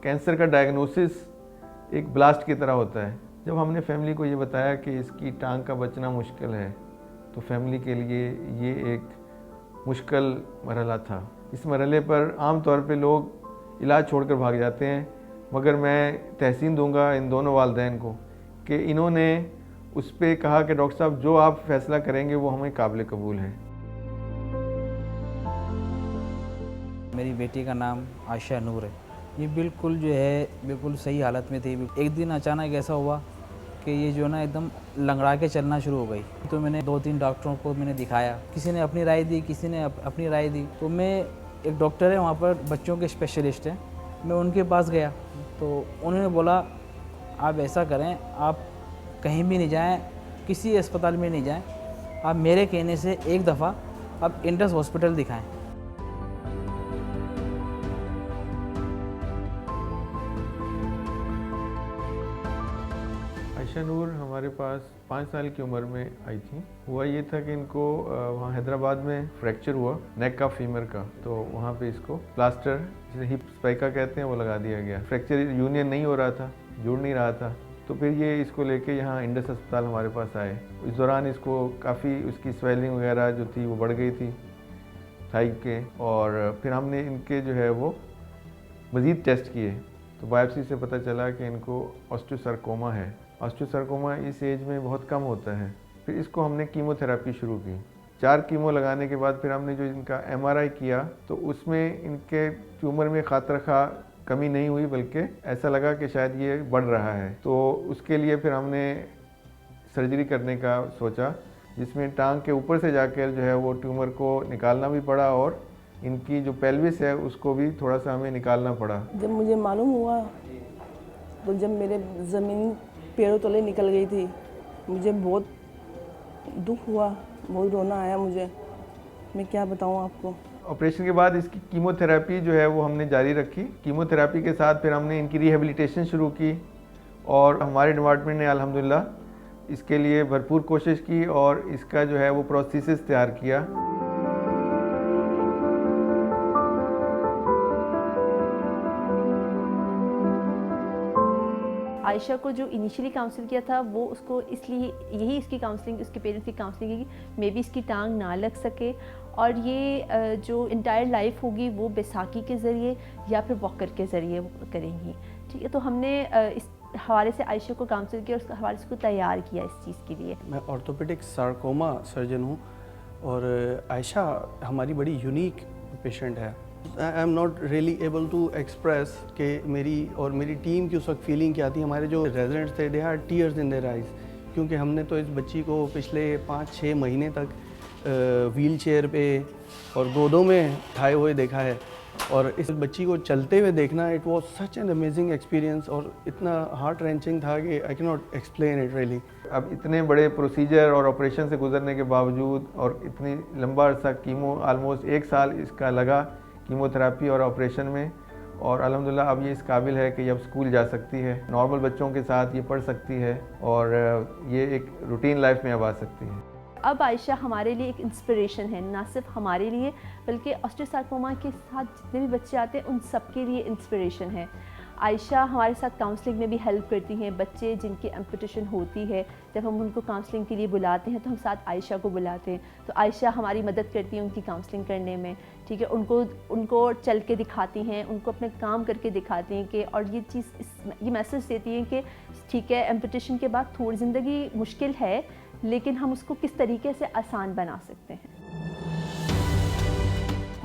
Cancer का diagnosis एक blast की तरह होता है। जब हमने फैमिली को ये बताया कि इसकी टांग का बचना मुश्किल है, तो फैमिली के लिए ये एक मुश्किल मरहला था। इस मरहले पर आम तौर पे लोग इलाज छोड़कर भाग जाते हैं, मगर मैं तहसीन दूंगा इन दोनों वालिदैन को कि इन्होंने उस पर कहा कि डॉक्टर साहब जो आप फैसला करेंगे वो हमें काबिल कबूल है। मेरी बेटी का नाम आयशा नूर है। ये बिल्कुल जो है बिल्कुल सही हालत में थी। एक दिन अचानक ऐसा हुआ कि ये जो ना एकदम लंगड़ा के चलना शुरू हो गई। तो मैंने 2-3 डॉक्टरों को मैंने दिखाया, किसी ने अपनी राय दी, किसी ने अपनी राय दी। तो मैं एक डॉक्टर है वहाँ पर, बच्चों के स्पेशलिस्ट हैं, मैं उनके पास गया तो उन्होंने बोला आप ऐसा करें, आप कहीं भी नहीं जाएं, किसी अस्पताल में नहीं जाएं, आप मेरे कहने से एक दफ़ा आप इंडस हॉस्पिटल दिखाएं। आयशा नूर हमारे पास 5 साल की उम्र में आई थी। हुआ ये था कि इनको वहाँ हैदराबाद में फ्रैक्चर हुआ नेक का, फीमर का, तो वहाँ पे इसको प्लास्टर जिसे हिप स्पाइका कहते हैं वो लगा दिया गया। फ्रैक्चर यूनियन नहीं हो रहा था, जुड़ नहीं रहा था, तो फिर ये इसको लेके यहाँ इंडस अस्पताल हमारे पास आए। इस दौरान इसको काफ़ी उसकी स्वेलिंग वगैरह जो थी वो बढ़ गई थी थाई के, और फिर हमने इनके जो है वो मज़ीद टेस्ट किए तो बायोप्सी से पता चला कि इनको ऑस्टियोसार्कोमा है। ऑस्टियोसार्कोमा इस एज में बहुत कम होता है। फिर इसको हमने कीमोथेरेपी शुरू की। 4 कीमो लगाने के बाद फिर हमने जो इनका MRI किया तो उसमें इनके ट्यूमर में खातरखा कमी नहीं हुई, बल्कि ऐसा लगा कि शायद ये बढ़ रहा है। तो उसके लिए फिर हमने सर्जरी करने का सोचा, जिसमें टांग के ऊपर से जाकर जो है वो ट्यूमर को निकालना भी पड़ा और इनकी जो पेल्विस है उसको भी थोड़ा सा हमें निकालना पड़ा। जब मुझे मालूम हुआ तो जब मेरे ज़मीन पैरों तले निकल गई थी, मुझे बहुत दुख हुआ, बहुत रोना आया मुझे। मैं क्या बताऊं आपको। ऑपरेशन के बाद इसकी कीमोथेरेपी जो है वो हमने जारी रखी। कीमोथेरेपी के साथ फिर हमने इनकी रिहेबिलिटेशन शुरू की और हमारे डिपार्टमेंट ने अल्हम्दुलिल्लाह इसके लिए भरपूर कोशिश की और इसका जो है वो प्रोस्थेसिस तैयार किया। आयशा को जो इनिशियली काउंसिल किया था वो उसको इसलिए यही इसकी काउंसलिंग, उसके पेरेंट्स की काउंसलिंग की मे बी इसकी टांग ना लग सके और ये जो इंटायर लाइफ होगी वो बैसाखी के ज़रिए या फिर वॉकर के ज़रिए करेंगी। ठीक है, तो हमने इस हवाले से आयशा को काउंसिल किया और उस हवाले से उसको तैयार किया इस चीज़ के लिए। मैं ऑर्थोपेडिक सार्कोमा सर्जन हूँ और आयशा हमारी बड़ी यूनिक पेशेंट है। I am not really able to express कि मेरी टीम की उस वक्त फीलिंग क्या थी। हमारे जो रेजिडेंट्स थे, they had tears in their eyes, क्योंकि हमने तो इस बच्ची को पिछले 5-6 महीने तक व्हील चेयर पे और गोदों में उठाए हुए देखा है, और इस बच्ची को चलते हुए देखना, it was such an amazing experience और इतना हार्ट रेंचिंग था कि I can not explain it really. अब इतने बड़े प्रोसीजर और ऑपरेशन से गुजरने के बावजूद और इतनी लंबा अरसा कीमो, ऑलमोस्ट 1 साल इसका लगा कीमोथेरेपी और ऑपरेशन में, और अल्हम्दुलिल्लाह अब ये इस काबिल है कि अब स्कूल जा सकती है, नॉर्मल बच्चों के साथ ये पढ़ सकती है और ये एक रूटीन लाइफ में अब आ सकती है। अब आयशा हमारे लिए एक इंस्पिरेशन है, ना सिर्फ हमारे लिए बल्कि ऑस्टियोसार्कोमा के साथ जितने भी बच्चे आते हैं उन सब के लिए इंस्पिरेशन है। आयशा हमारे साथ काउंसलिंग में भी हेल्प करती हैं। बच्चे जिनकी एम्पुटेशन होती है, जब हम उनको काउंसलिंग के लिए बुलाते हैं तो हम साथ आयशा को बुलाते हैं, तो आयशा हमारी मदद करती है उनकी काउंसलिंग करने में। ठीक है, उनको चल के दिखाती हैं, उनको अपने काम करके दिखाती हैं कि, और ये चीज़ ये मैसेज देती हैं कि ठीक है, एम्पुटेशन के बाद थोड़ी ज़िंदगी मुश्किल है, लेकिन हम उसको किस तरीके से आसान बना सकते हैं।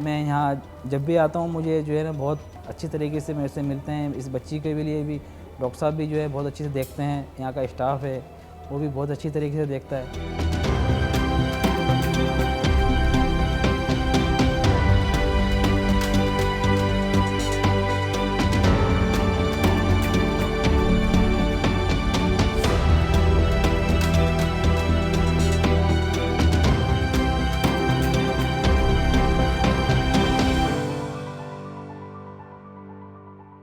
मैं यहाँ जब भी आता हूँ मुझे जो है ना बहुत अच्छी तरीके से मेरे से मिलते हैं। इस बच्ची के लिए भी डॉक्टर साहब भी जो है बहुत अच्छे से देखते हैं, यहाँ का स्टाफ है वो भी बहुत अच्छी तरीके से देखता है।